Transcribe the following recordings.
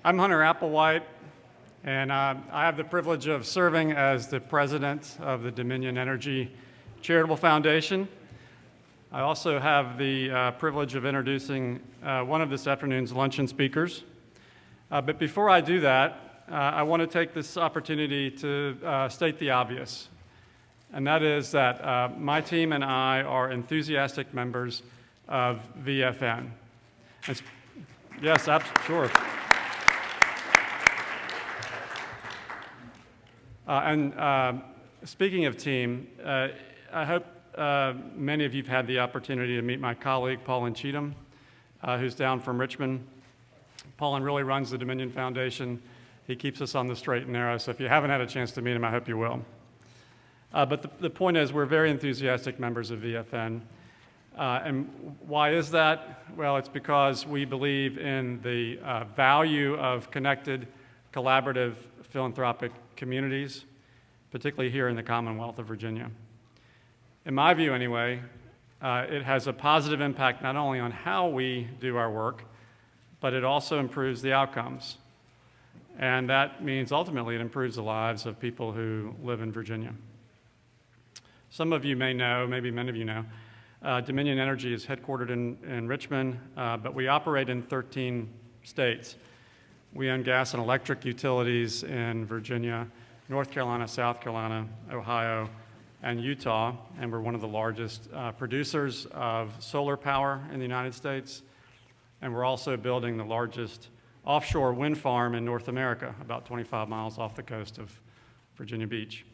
I'm Hunter Applewhite, and I have the privilege of serving as the president of the Dominion Energy Charitable Foundation. I also have the privilege of introducing one of this afternoon's luncheon speakers. But before I do that, I want to take this opportunity to state the obvious, and that is that my team and I are enthusiastic members of VFN. Yes, sure. Speaking of team, I hope many of you have had the opportunity to meet my colleague, Paulin Cheatham, who's down from Richmond. Paulin really runs the Dominion Foundation. He keeps us on the straight and narrow, so if you haven't had a chance to meet him, I hope you will. But the point is, we're very enthusiastic members of VFN. And why is that? Well, it's because we believe in the value of connected, collaborative, philanthropic communities, particularly here in the Commonwealth of Virginia. In my view, anyway, it has a positive impact not only on how we do our work, but it also improves the outcomes. And that means ultimately it improves the lives of people who live in Virginia. Some of you may know, maybe many of you know, Dominion Energy is headquartered in Richmond, but we operate in 13 states. We own gas and electric utilities in Virginia, North Carolina, South Carolina, Ohio, and Utah, and we're one of the largest producers of solar power in the United States, and we're also building the largest offshore wind farm in North America, about 25 miles off the coast of Virginia Beach.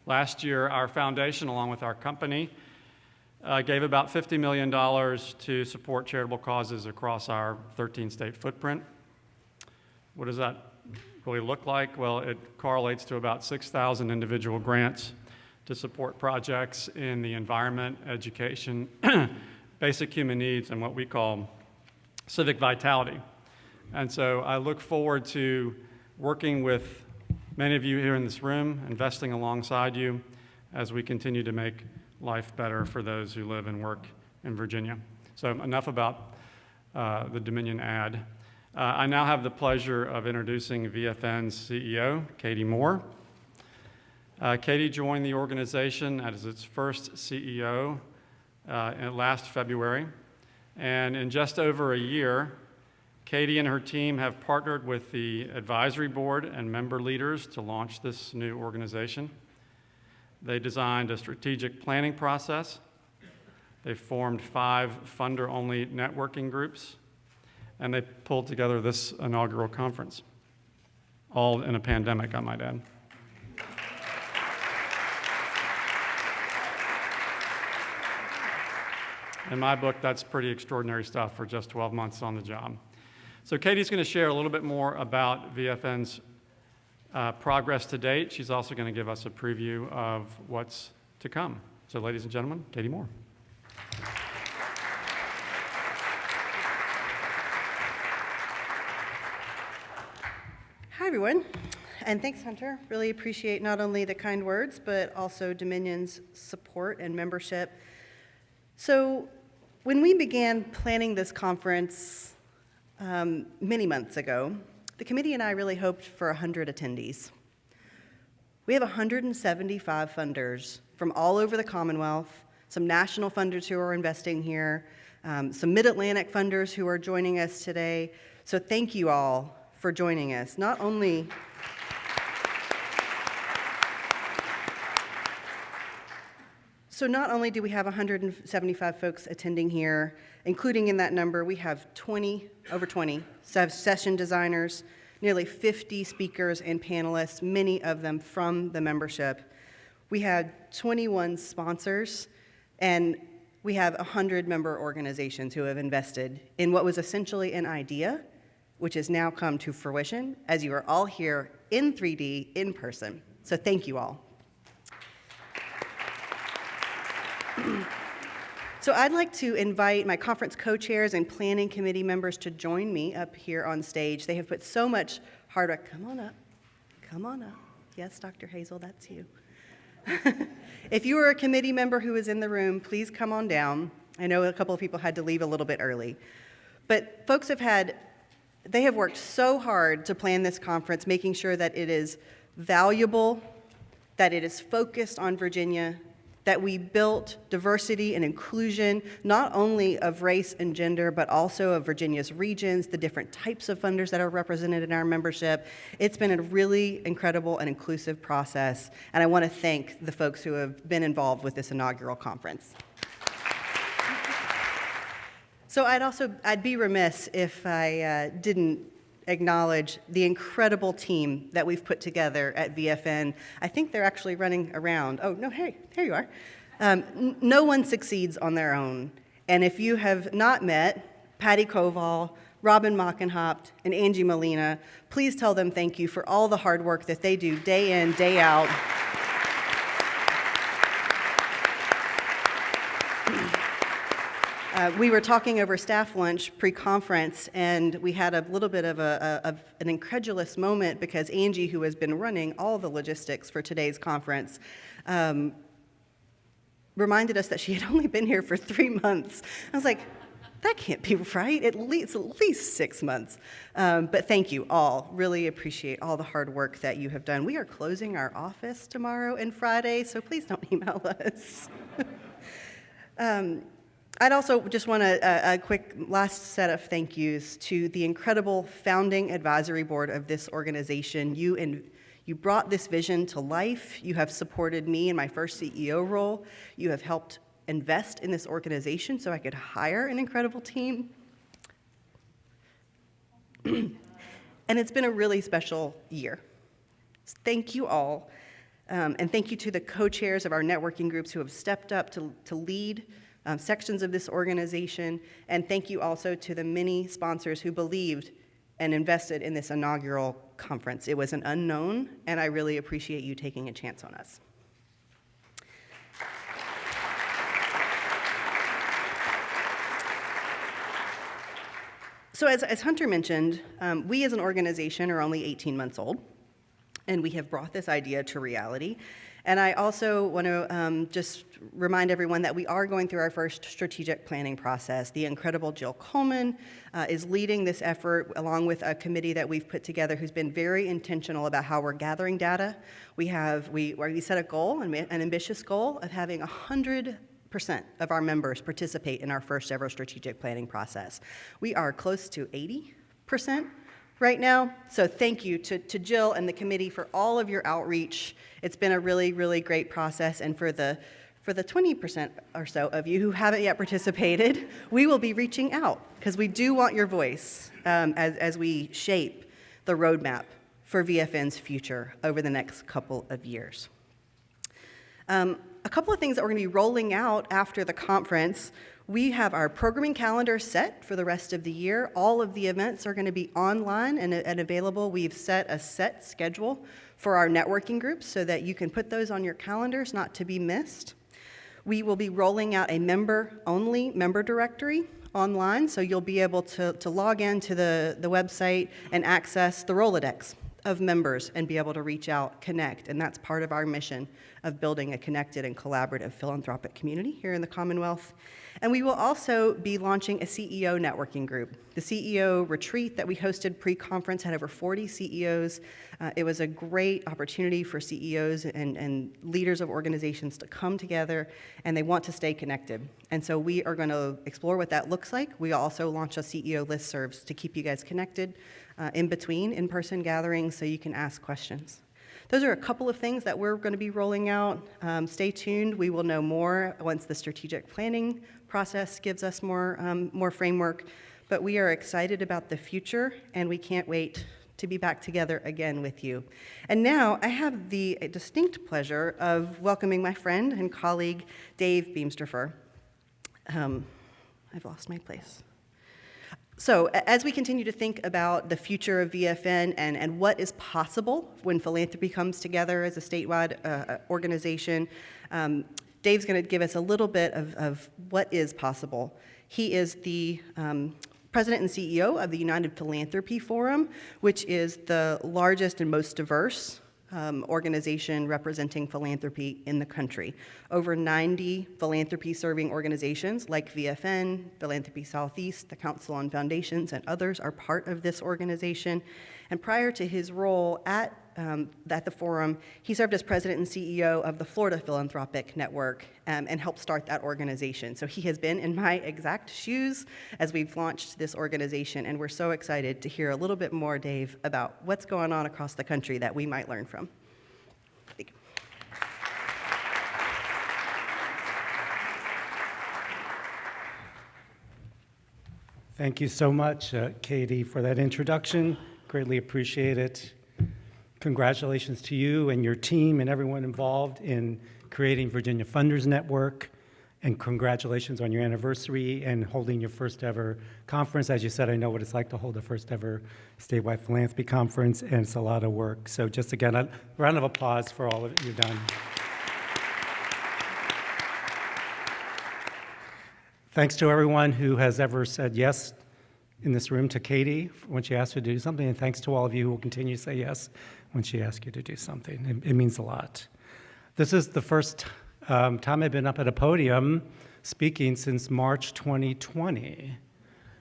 Last year, our foundation, along with our company, gave about $50 million to support charitable causes across our 13-state footprint. What does that really look like? Well, it correlates to about 6,000 individual grants to support projects in the environment, education, basic human needs, and what we call civic vitality. And so I look forward to working with many of you here in this room, investing alongside you as we continue to make life better for those who live and work in Virginia. So enough about the Dominion ad. I now have the pleasure of introducing VFN's CEO, Katie Moore. Katie joined the organization as its first CEO last February, and in just over a year, Katie and her team have partnered with the advisory board and member leaders to launch this new organization. They designed a strategic planning process. They formed 5 funder-only networking groups, and they pulled together this inaugural conference, all in a pandemic, I might add. In my book, that's pretty extraordinary stuff for just 12 months on the job. So Katie's going to share a little bit more about VFN's progress to date. She's also going to give us a preview of what's to come. So ladies and gentlemen, Katie Moore. Hi, everyone, and thanks, Hunter. Really appreciate not only the kind words, but also Dominion's support and membership. So when we began planning this conference many months ago, the committee and I really hoped for 100 attendees. We have 175 funders from all over the Commonwealth, some national funders who are investing here, some Mid-Atlantic funders who are joining us today. So thank you all for joining us. Not only do we have 175 folks attending here, including in that number, we have over 20 session designers, nearly 50 speakers and panelists, many of them from the membership. We had 21 sponsors, and we have 100 member organizations who have invested in what was essentially an idea, which has now come to fruition as you are all here in 3D, in person. So thank you all. So I'd like to invite my conference co-chairs and planning committee members to join me up here on stage. They have put so much hard work. Come on up. Come on up. Yes, Dr. Hazel, that's you. If you are a committee member who is in the room, please come on down. I know a couple of people had to leave a little bit early. But folks have had They have worked so hard to plan this conference, making sure that it is valuable, that it is focused on Virginia, that we built diversity and inclusion, not only of race and gender, but also of Virginia's regions, the different types of funders that are represented in our membership. It's been a really incredible and inclusive process, and I want to thank the folks who have been involved with this inaugural conference. So I'd be remiss if I didn't acknowledge the incredible team that we've put together at VFN. I think they're actually running around. Oh, no, hey, here you are. No one succeeds on their own. And if you have not met Patty Koval, Robin Mockenhaupt, and Angie Molina, please tell them thank you for all the hard work that they do day in, day out. We were talking over staff lunch pre-conference, and we had a little bit of an incredulous moment because Angie, who has been running all the logistics for today's conference, reminded us that she had only been here for 3 months. I was like, that can't be right, at least 6 months. But thank you all. Really appreciate all the hard work that you have done. We are closing our office tomorrow and Friday, so please don't email us. I'd also just want a quick last set of thank yous to the incredible founding advisory board of this organization. You brought this vision to life. You have supported me in my first CEO role. You have helped invest in this organization so I could hire an incredible team. And it's been a really special year. Thank you all. And thank you to the co-chairs of our networking groups who have stepped up to lead sections of this organization, and thank you also to the many sponsors who believed and invested in this inaugural conference. It was an unknown, and I really appreciate you taking a chance on us. So as Hunter mentioned, we as an organization are only 18 months old, and we have brought this idea to reality. And I also want to just remind everyone that we are going through our first strategic planning process. The incredible Jill Coleman is leading this effort along with a committee that we've put together who's been very intentional about how we're gathering data. We set a goal, an ambitious goal, of having 100% of our members participate in our first ever strategic planning process. We are close to 80% right now. So thank you to Jill and the committee for all of your outreach. It's been a really, really great process. And for the 20% or so of you who haven't yet participated, we will be reaching out because we do want your voice as we shape the roadmap for VFN's future over the next couple of years. A couple of things that we're going to be rolling out after the conference. We have our programming calendar set for the rest of the year. All of the events are going to be online and available. We've set a set schedule for our networking groups so that you can put those on your calendars, not to be missed. We will be rolling out a member-only member directory online, so you'll be able to log into the website and access the Rolodex of members and be able to reach out, connect, and that's part of our mission of building a connected and collaborative philanthropic community here in the Commonwealth. And we will also be launching a CEO networking group. The CEO retreat that we hosted pre-conference had over 40 CEOs. It was a great opportunity for CEOs and leaders of organizations to come together, and they want to stay connected. And so we are going to explore what that looks like. We also launch a CEO listservs to keep you guys connected in between in-person gatherings so you can ask questions. Those are a couple of things that we're going to be rolling out. Stay tuned. We will know more once the strategic planning process gives us more framework. But we are excited about the future, and we can't wait to be back together again with you. And now I have the distinct pleasure of welcoming my friend and colleague, Dave Beamsterfer. I've lost my place. So as we continue to think about the future of VFN and what is possible when philanthropy comes together as a statewide organization, Dave's going to give us a little bit of what is possible. He is the president and CEO of the United Philanthropy Forum, which is the largest and most diverse organization representing philanthropy in the country. Over 90 philanthropy-serving organizations like VFN, Philanthropy Southeast, the Council on Foundations, and others are part of this organization. And prior to his role at the forum, he served as president and CEO of the Florida Philanthropic Network and helped start that organization. So he has been in my exact shoes as we've launched this organization, and we're so excited to hear a little bit more, Dave, about what's going on across the country that we might learn from. Thank you. Thank you so much, Katie, for that introduction. Greatly appreciate it. Congratulations to you and your team and everyone involved in creating Virginia Funders Network, and congratulations on your anniversary and holding your first ever conference. As you said, I know what it's like to hold a first ever statewide philanthropy conference, and it's a lot of work. So just again, a round of applause for all of it you've done. Thanks to everyone who has ever said yes in this room to Katie when she asked you to do something, and thanks to all of you who will continue to say yes when she asks you to do something. It means a lot. This is the first time I've been up at a podium speaking since March 2020.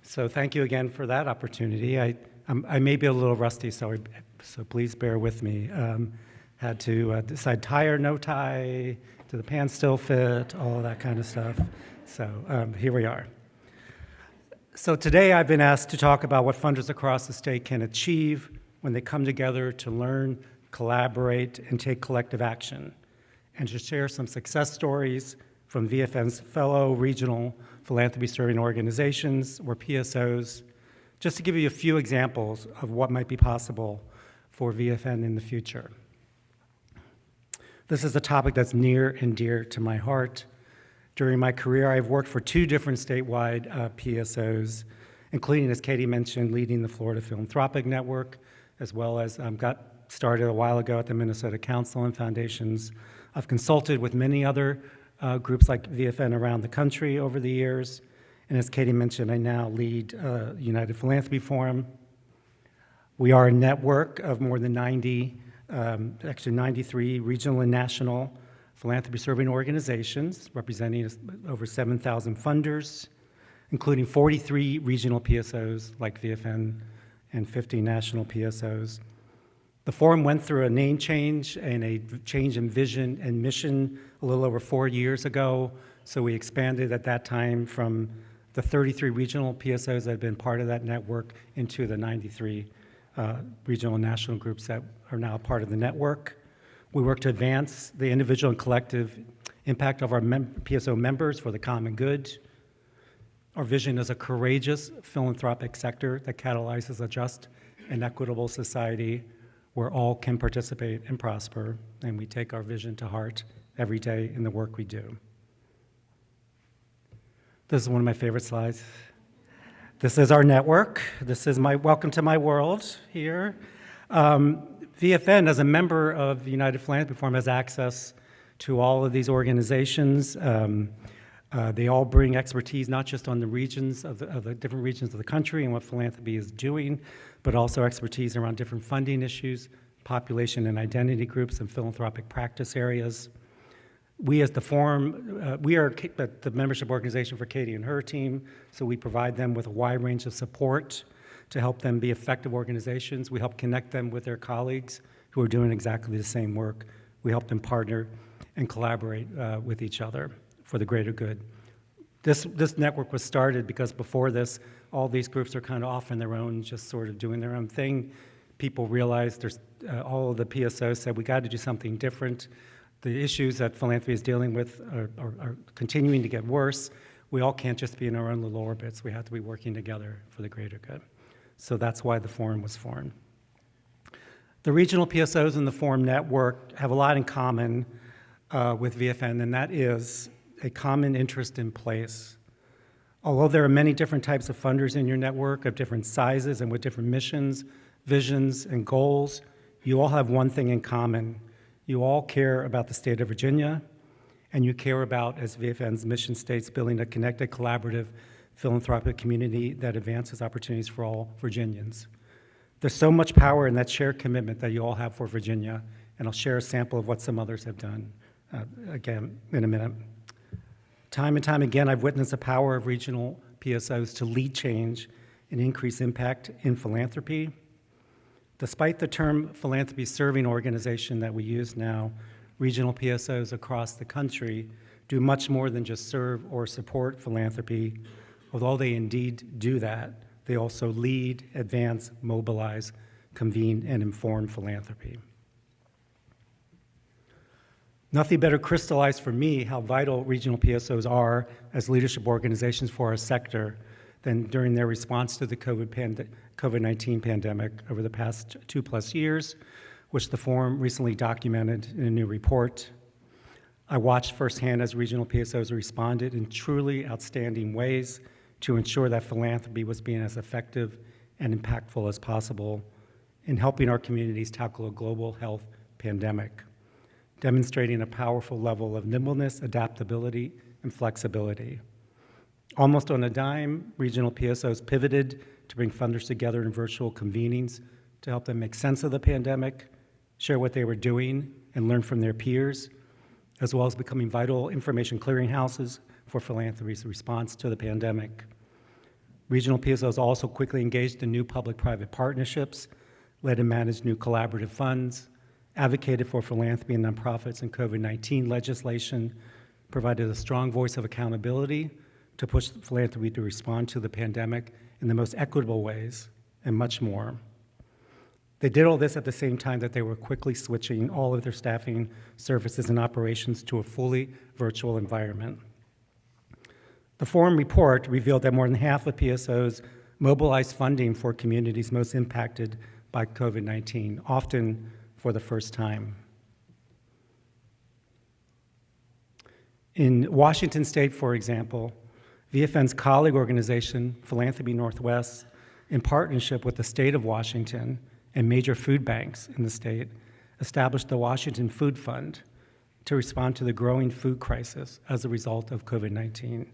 So thank you again for that opportunity. I may be a little rusty, so please bear with me. Had to decide tie or no tie, do the pants still fit, all of that kind of stuff. So here we are. So today I've been asked to talk about what funders across the state can achieve when they come together to learn, collaborate, and take collective action, and to share some success stories from VFN's fellow regional philanthropy serving organizations, or PSOs, just to give you a few examples of what might be possible for VFN in the future. This is a topic that's near and dear to my heart. During my career, I've worked for 2 different statewide PSOs, including, as Katie mentioned, leading the Florida Philanthropic Network, as well as got started a while ago at the Minnesota Council on Foundations. I've consulted with many other groups like VFN around the country over the years, and as Katie mentioned, I now lead United Philanthropy Forum. We are a network of more than 93 regional and national philanthropy serving organizations representing over 7,000 funders, including 43 regional PSOs like VFN and 50 national PSOs. The forum went through a name change and a change in vision and mission a little over 4 years ago, so we expanded at that time from the 33 regional PSOs that had been part of that network into the 93 regional and national groups that are now part of the network. We work to advance the individual and collective impact of our PSO members for the common good. Our vision is a courageous philanthropic sector that catalyzes a just and equitable society where all can participate and prosper, and we take our vision to heart every day in the work we do. This is one of my favorite slides. This is our network. This is my welcome to my world here. VFN, as a member of the United Philanthropy Forum, has access to all of these organizations. They all bring expertise not just on the regions of the different regions of the country and what philanthropy is doing, but also expertise around different funding issues, population and identity groups, and philanthropic practice areas. We as the forum, we are the membership organization for Katie and her team, so we provide them with a wide range of support to help them be effective organizations. We help connect them with their colleagues who are doing exactly the same work. We help them partner and collaborate with each other for the greater good. This network was started because before this, all these groups are kind of off on their own, just sort of doing their own thing. People realized, all of the PSOs said, we got to do something different. The issues that philanthropy is dealing with are continuing to get worse. We all can't just be in our own little orbits. We have to be working together for the greater good. So that's why the forum was formed. The regional PSOs in the forum network have a lot in common with VFN, and that is a common interest in place. Although there are many different types of funders in your network of different sizes and with different missions, visions, and goals, you all have one thing in common. You all care about the state of Virginia, and you care about, as VFN's mission states, building a connected, collaborative, philanthropic community that advances opportunities for all Virginians. There's so much power in that shared commitment that you all have for Virginia and I'll share a sample of what some others have done again in a minute. Time and time again, I've witnessed the power of regional PSOs to lead change and increase impact in philanthropy. Despite the term philanthropy serving organization that we use now, regional PSOs across the country do much more than just serve or support philanthropy. Although they indeed do that, they also lead, advance, mobilize, convene, and inform philanthropy. Nothing better crystallized for me how vital regional PSOs are as leadership organizations for our sector than during their response to the COVID-19 pandemic over the past 2+ years, which the Forum recently documented in a new report. I watched firsthand as regional PSOs responded in truly outstanding ways to ensure that philanthropy was being as effective and impactful as possible in helping our communities tackle a global health pandemic, demonstrating a powerful level of nimbleness, adaptability, and flexibility. Almost on a dime, regional PSOs pivoted to bring funders together in virtual convenings to help them make sense of the pandemic, share what they were doing, and learn from their peers, as well as becoming vital information clearinghouses for philanthropy's response to the pandemic. Regional PSOs also quickly engaged in new public-private partnerships, led and managed new collaborative funds, advocated for philanthropy and nonprofits and COVID-19 legislation, provided a strong voice of accountability to push philanthropy to respond to the pandemic in the most equitable ways, and much more. They did all this at the same time that they were quickly switching all of their staffing, services, and operations to a fully virtual environment. The Forum report revealed that more than half of PSOs mobilized funding for communities most impacted by COVID-19, often for the first time. In Washington State, for example, VFN's colleague organization, Philanthropy Northwest, in partnership with the state of Washington and major food banks in the state, established the Washington Food Fund to respond to the growing food crisis as a result of COVID-19.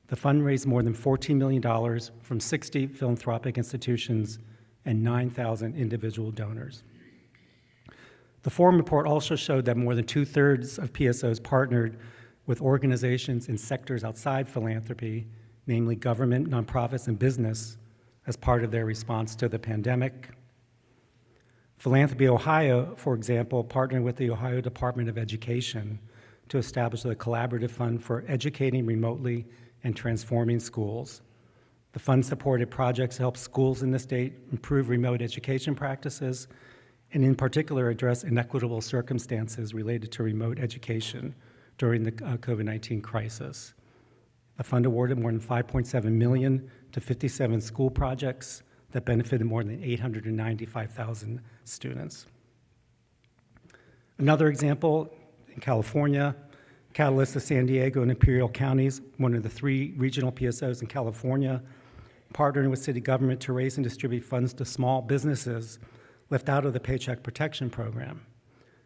The fund raised more than $14 million from 60 philanthropic institutions and 9,000 individual donors. The Forum report also showed that more than 2/3 of PSOs partnered with organizations in sectors outside philanthropy, namely government, nonprofits, and business, as part of their response to the pandemic. Philanthropy Ohio, for example, partnered with the Ohio Department of Education to establish a collaborative fund for educating remotely and transforming schools. The fund supported projects to help schools in the state improve remote education practices, and in particular address inequitable circumstances related to remote education during the COVID-19 crisis. The fund awarded more than $5.7 million to 57 school projects that benefited more than 895,000 students. Another example, in California, Catalyst of San Diego and Imperial Counties, one of the 3 regional PSOs in California, partnering with city government to raise and distribute funds to small businesses left out of the Paycheck Protection Program.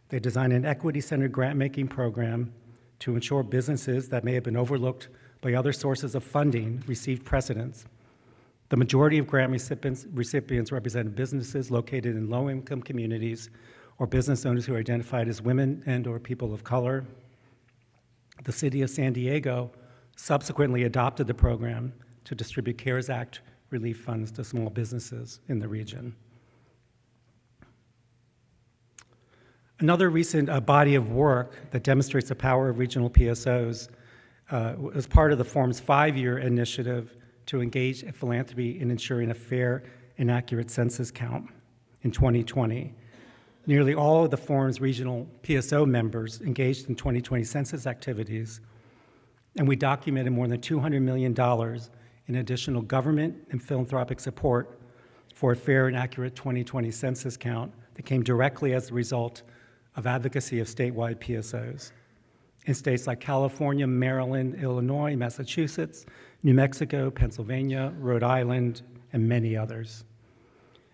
They designed an equity-centered grant-making program to ensure businesses that may have been overlooked by other sources of funding received precedence. The majority of grant recipients represented businesses located in low-income communities or business owners who are identified as women and/or people of color. The city of San Diego subsequently adopted the program to distribute CARES Act relief funds to small businesses in the region. Another recent body of work that demonstrates the power of regional PSOs was part of the Forum's 5-year initiative to engage philanthropy in ensuring a fair and accurate census count in 2020. Nearly all of the Forum's regional PSO members engaged in 2020 census activities, and we documented more than $200 million in additional government and philanthropic support for a fair and accurate 2020 census count that came directly as a result of advocacy of statewide PSOs in states like California, Maryland, Illinois, Massachusetts, New Mexico, Pennsylvania, Rhode Island, and many others.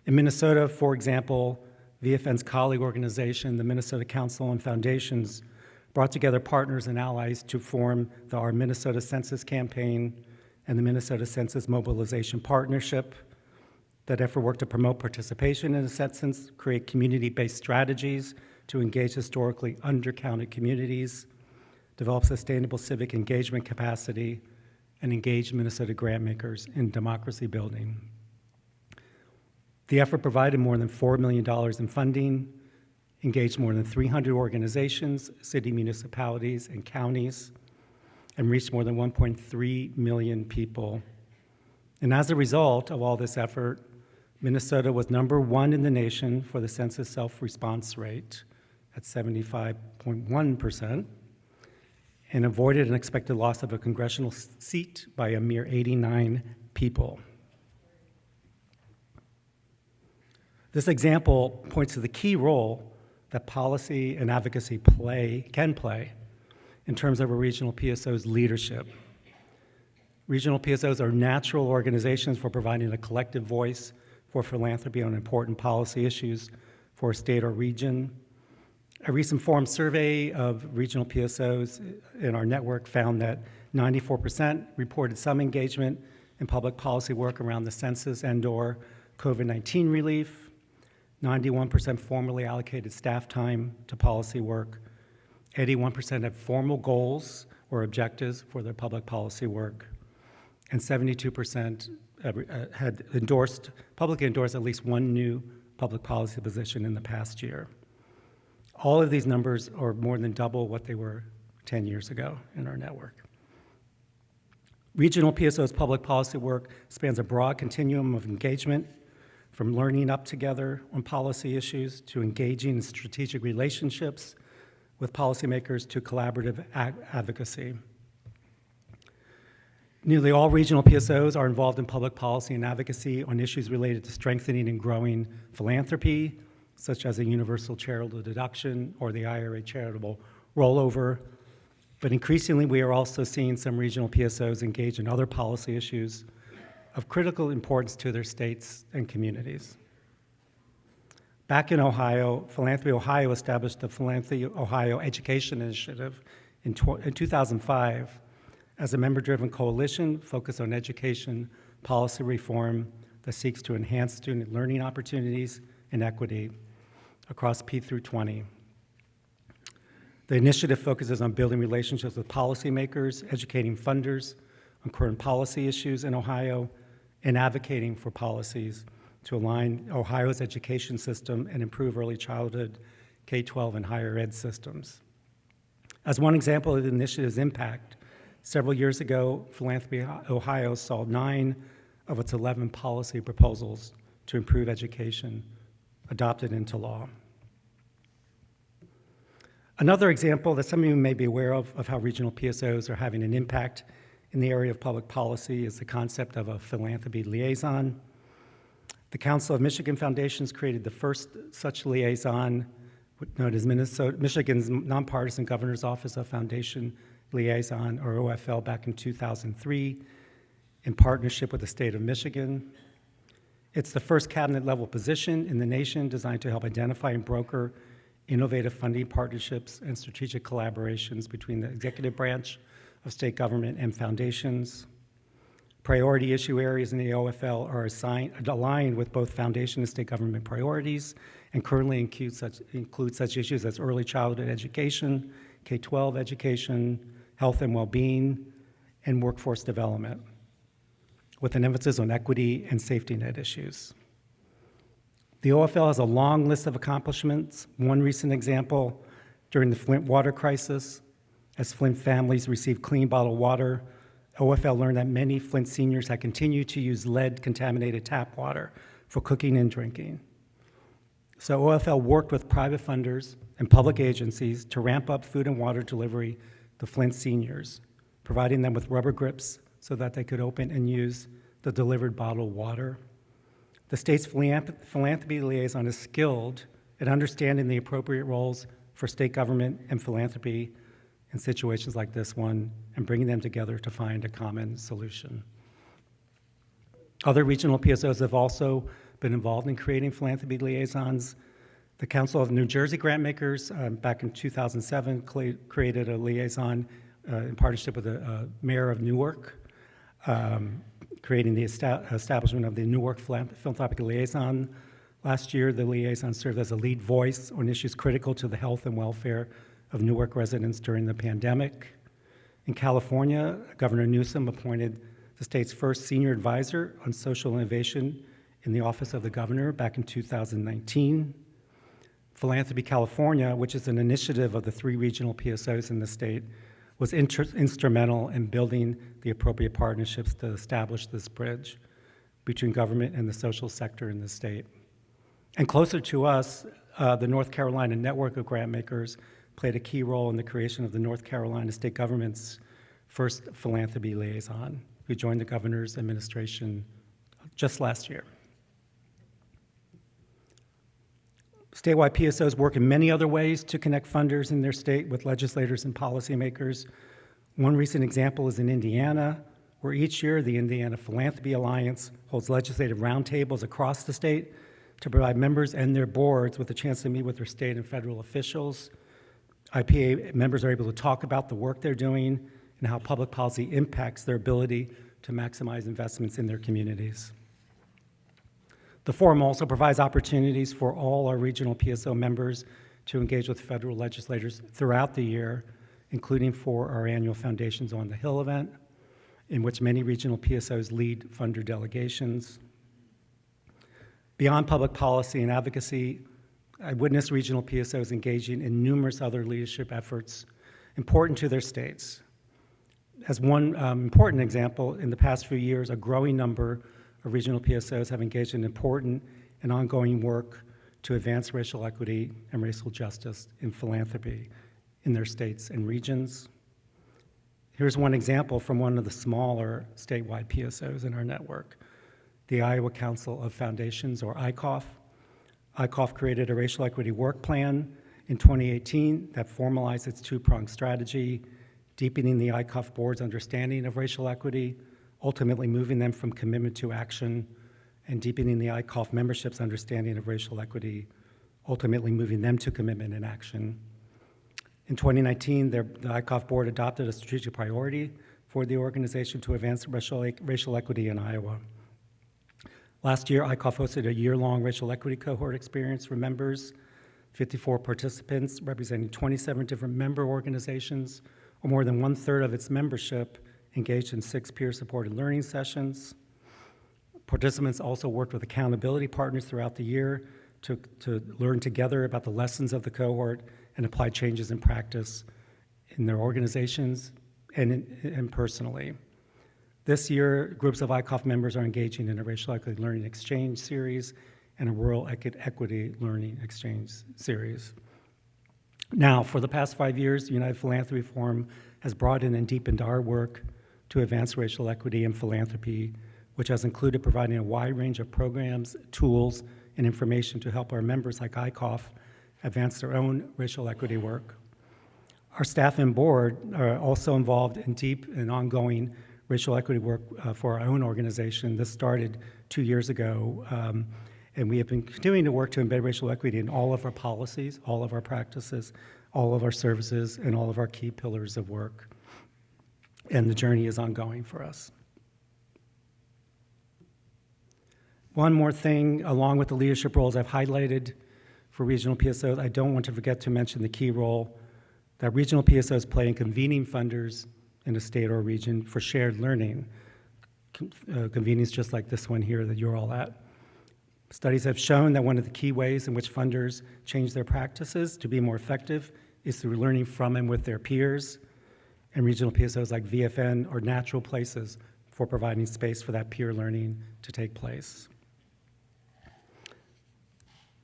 In Minnesota, for example, VFN's colleague organization, the Minnesota Council on Foundations, brought together partners and allies to form our Minnesota Census Campaign and the Minnesota Census Mobilization Partnership. That effort worked to promote participation in the census, create community-based strategies to engage historically undercounted communities, develop sustainable civic engagement capacity, and engage Minnesota grantmakers in democracy building. The effort provided more than $4 million in funding, engaged more than 300 organizations, city municipalities, and counties, and reached more than 1.3 million people. And as a result of all this effort, Minnesota was #1 in the nation for the census self-response rate at 75.1%, and avoided an expected loss of a congressional seat by a mere 89 people. This example points to the key role that policy and advocacy can play in terms of a regional PSO's leadership. Regional PSOs are natural organizations for providing a collective voice for philanthropy on important policy issues for a state or region. A recent Forum survey of regional PSOs in our network found that 94% reported some engagement in public policy work around the census and/or COVID-19 relief. 91% formally allocated staff time to policy work. 81% had formal goals or objectives for their public policy work. And 72% had publicly endorsed at least one new public policy position in the past year. All of these numbers are more than double what they were 10 years ago in our network. Regional PSO's public policy work spans a broad continuum of engagement, from learning up together on policy issues to engaging in strategic relationships with policymakers to collaborative advocacy. Nearly all regional PSOs are involved in public policy and advocacy on issues related to strengthening and growing philanthropy, such as a universal charitable deduction or the IRA charitable rollover. But increasingly, we are also seeing some regional PSOs engage in other policy issues of critical importance to their states and communities. Back in Ohio, Philanthropy Ohio established the Philanthropy Ohio Education Initiative in 2005 as a member-driven coalition focused on education policy reform that seeks to enhance student learning opportunities and equity across P through 20. The initiative focuses on building relationships with policymakers, educating funders on current policy issues in Ohio, and advocating for policies to align Ohio's education system and improve early childhood, K-12, and higher ed systems. As one example of the initiative's impact, several years ago, Philanthropy Ohio saw 9 of its 11 policy proposals to improve education adopted into law. Another example that some of you may be aware of how regional PSOs are having an impact in the area of public policy is the concept of a philanthropy liaison. The Council of Michigan Foundations created the first such liaison, known as Michigan's Nonpartisan Governor's Office of Foundation Liaison, or OFL, back in 2003, in partnership with the state of Michigan. It's the first cabinet-level position in the nation designed to help identify and broker innovative funding partnerships and strategic collaborations between the executive branch of state government and foundations. Priority issue areas in the OFL are aligned with both foundation and state government priorities, and currently include such issues as early childhood education, K-12 education, health and well-being, and workforce development, with an emphasis on equity and safety net issues. The OFL has a long list of accomplishments. One recent example, during the Flint water crisis, as Flint families received clean bottled water, OFL learned that many Flint seniors had continued to use lead-contaminated tap water for cooking and drinking. So OFL worked with private funders and public agencies to ramp up food and water delivery to Flint seniors, providing them with rubber grips so that they could open and use the delivered bottled water. The state's philanthropy liaison is skilled at understanding the appropriate roles for state government and philanthropy in situations like this one, and bringing them together to find a common solution. Other regional PSOs have also been involved in creating philanthropy liaisons. The Council of New Jersey Grantmakers back in 2007 created a liaison in partnership with the mayor of Newark, creating the establishment of the Newark Philanthropic Liaison Last year, the liaison served as a lead voice on issues critical to the health and welfare of Newark residents during the pandemic. In California, Governor Newsom appointed the state's first senior advisor on social innovation in the Office of the Governor back in 2019. Philanthropy California, which is an initiative of the 3 regional PSOs in the state, was instrumental in building the appropriate partnerships to establish this bridge between government and the social sector in the state. And closer to us, the North Carolina network of grant makers played a key role in the creation of the North Carolina state government's first Philanthropy Liaison, who joined the governor's administration just last year. Statewide PSOs work in many other ways to connect funders in their state with legislators and policymakers. One recent example is in Indiana, where each year the Indiana Philanthropy Alliance holds legislative roundtables across the state to provide members and their boards with a chance to meet with their state and federal officials. IPA members are able to talk about the work they're doing and how public policy impacts their ability to maximize investments in their communities. The forum also provides opportunities for all our regional PSO members to engage with federal legislators throughout the year, including for our annual Foundations on the Hill event, in which many regional PSOs lead funder delegations. Beyond public policy and advocacy, I witnessed regional PSOs engaging in numerous other leadership efforts important to their states. As one important example, in the past few years, a growing number of regional PSOs have engaged in important and ongoing work to advance racial equity and racial justice in philanthropy in their states and regions. Here's one example from one of the smaller statewide PSOs in our network, the Iowa Council of Foundations, or ICOF. ICOF created a racial equity work plan in 2018 that formalized its 2-pronged strategy, deepening the ICOF board's understanding of racial equity, ultimately moving them from commitment to action, and deepening the ICOF membership's understanding of racial equity, ultimately moving them to commitment and action. In 2019, the ICOF board adopted a strategic priority for the organization to advance racial equity in Iowa. Last year, ICOF hosted a year-long racial equity cohort experience for members, 54 participants representing 27 different member organizations, or more than 1/3 of its membership, engaged in 6 peer-supported learning sessions. Participants also worked with accountability partners throughout the year to learn together about the lessons of the cohort and apply changes in practice in their organizations and personally. This year, groups of ICOF members are engaging in a racial equity learning exchange series and a rural equity learning exchange series. Now, for the past 5 years, the United Philanthropy Forum has broadened and deepened our work to advance racial equity in philanthropy, which has included providing a wide range of programs, tools, and information to help our members like ICOF advance their own racial equity work. Our staff and board are also involved in deep and ongoing racial equity work for our own organization. This started 2 years ago, and we have been continuing to work to embed racial equity in all of our policies, all of our practices, all of our services, and all of our key pillars of work. And the journey is ongoing for us. One more thing, along with the leadership roles I've highlighted for regional PSOs, I don't want to forget to mention the key role that regional PSOs play in convening funders in a state or region for shared learning. Convenings just like this one here that you're all at. Studies have shown that one of the key ways in which funders change their practices to be more effective is through learning from and with their peers. And regional PSOs like VFN are natural places for providing space for that peer learning to take place.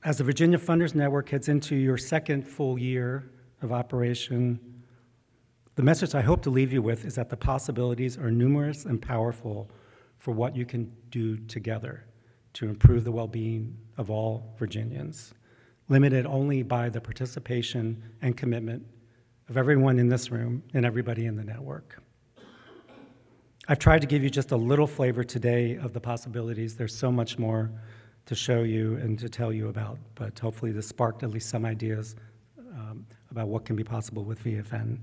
As the Virginia Funders Network heads into your second full year of operation, the message I hope to leave you with is that the possibilities are numerous and powerful for what you can do together to improve the well-being of all Virginians, limited only by the participation and commitment of everyone in this room and everybody in the network. I've tried to give you just a little flavor today of the possibilities. There's so much more to show you and to tell you about, but hopefully this sparked at least some ideas about what can be possible with VFN.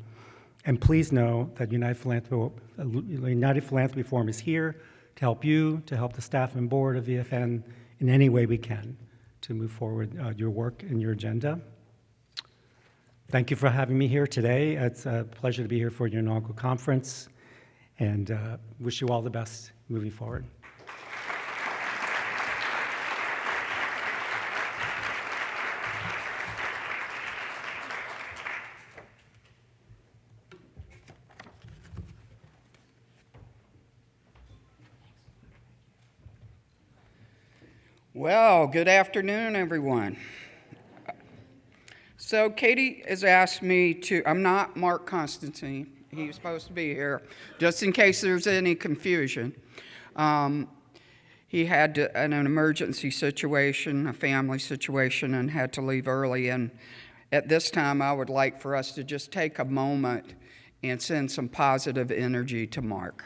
And please know that United Philanthropy Forum is here to help you, to help the staff and board of VFN in any way we can to move forward your work and your agenda. Thank you for having me here today. It's a pleasure to be here for your inaugural conference, and wish you all the best moving forward. Well, good afternoon, everyone. So Katie has asked me to, I'm not Mark Constantine. He was supposed to be here, just in case there's any confusion. He had an emergency situation, a family situation, and had to leave early. And at this time, I would like for us to just take a moment and send some positive energy to Mark.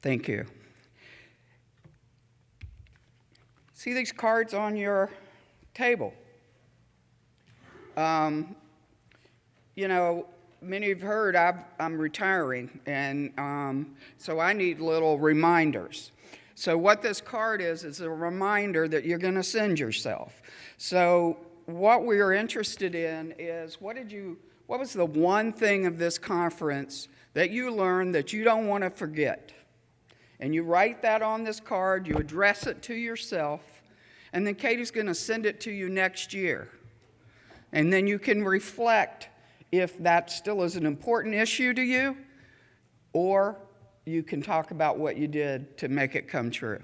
Thank you. See these cards on your table? You know, many have heard I'm retiring, and so I need little reminders. So what this card is a reminder that you're going to send yourself. So what we are interested in is what was the one thing of this conference that you learned that you don't want to forget? And you write that on this card, you address it to yourself, and then Katie's going to send it to you next year. And then you can reflect if that still is an important issue to you, or you can talk about what you did to make it come true.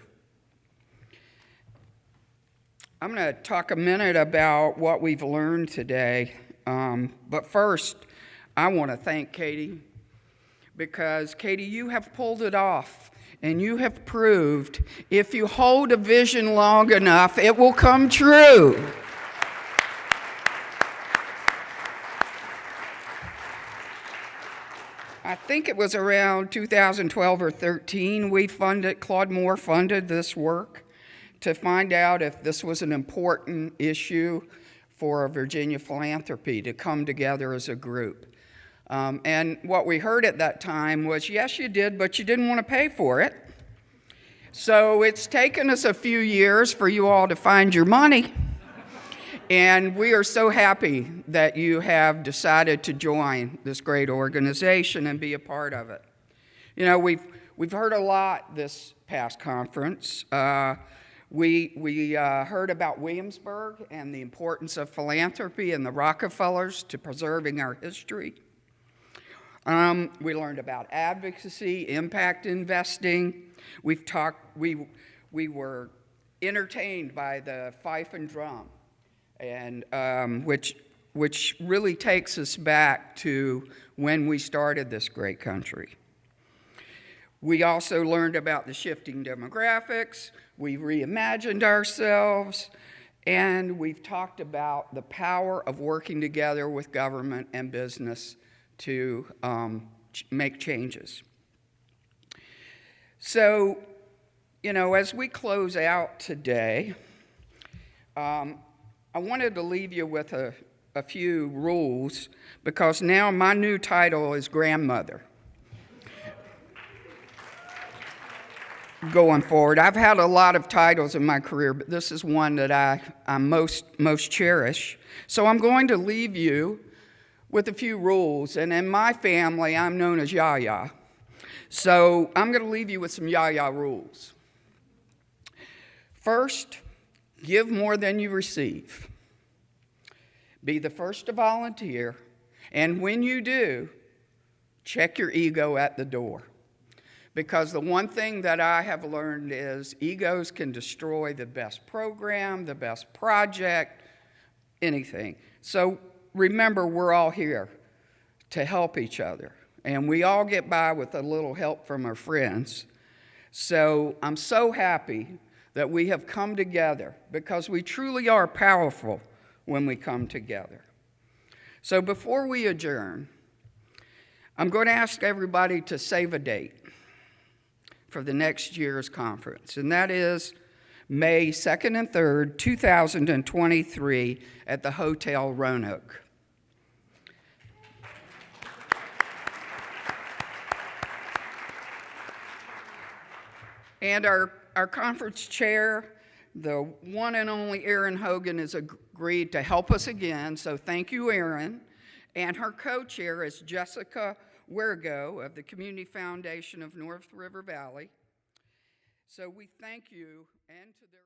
I'm going to talk a minute about what we've learned today. But first, I want to thank Katie, because Katie, you have pulled it off. And you have proved if you hold a vision long enough, it will come true. I think it was around 2012 or 13, Claude Moore funded this work to find out if this was an important issue for Virginia Philanthropy to come together as a group. And what we heard at that time was, yes, you did, but you didn't want to pay for it. So it's taken us a few years for you all to find your money. And we are so happy that you have decided to join this great organization and be a part of it. You know, we've heard a lot this past conference. We heard about Williamsburg and the importance of philanthropy and the Rockefellers to preserving our history. We learned about advocacy, impact investing. We were entertained by the fife and drum, and which really takes us back to when we started this great country. We also learned about the shifting demographics. We reimagined ourselves, and we've talked about the power of working together with government and business to make changes. So, you know, as we close out today, I wanted to leave you with a few rules, because now my new title is grandmother. Going forward, I've had a lot of titles in my career, but this is one that I most cherish. So I'm going to leave you with a few rules, and in my family, I'm known as Yaya. So I'm going to leave you with some Yaya rules. First, give more than you receive. Be the first to volunteer, and when you do, check your ego at the door. Because the one thing that I have learned is egos can destroy the best program, the best project, anything. So remember, we're all here to help each other, and we all get by with a little help from our friends. So I'm so happy that we have come together, because we truly are powerful when we come together. So before we adjourn, I'm going to ask everybody to save a date for the next year's conference, and that is May 2nd and 3rd, 2023 at the Hotel Roanoke. And our conference chair, the one and only Erin Hogan, has agreed to help us again, so thank you, Erin. And her co-chair is Jessica Wergo of the Community Foundation of North River Valley. So we thank you and to their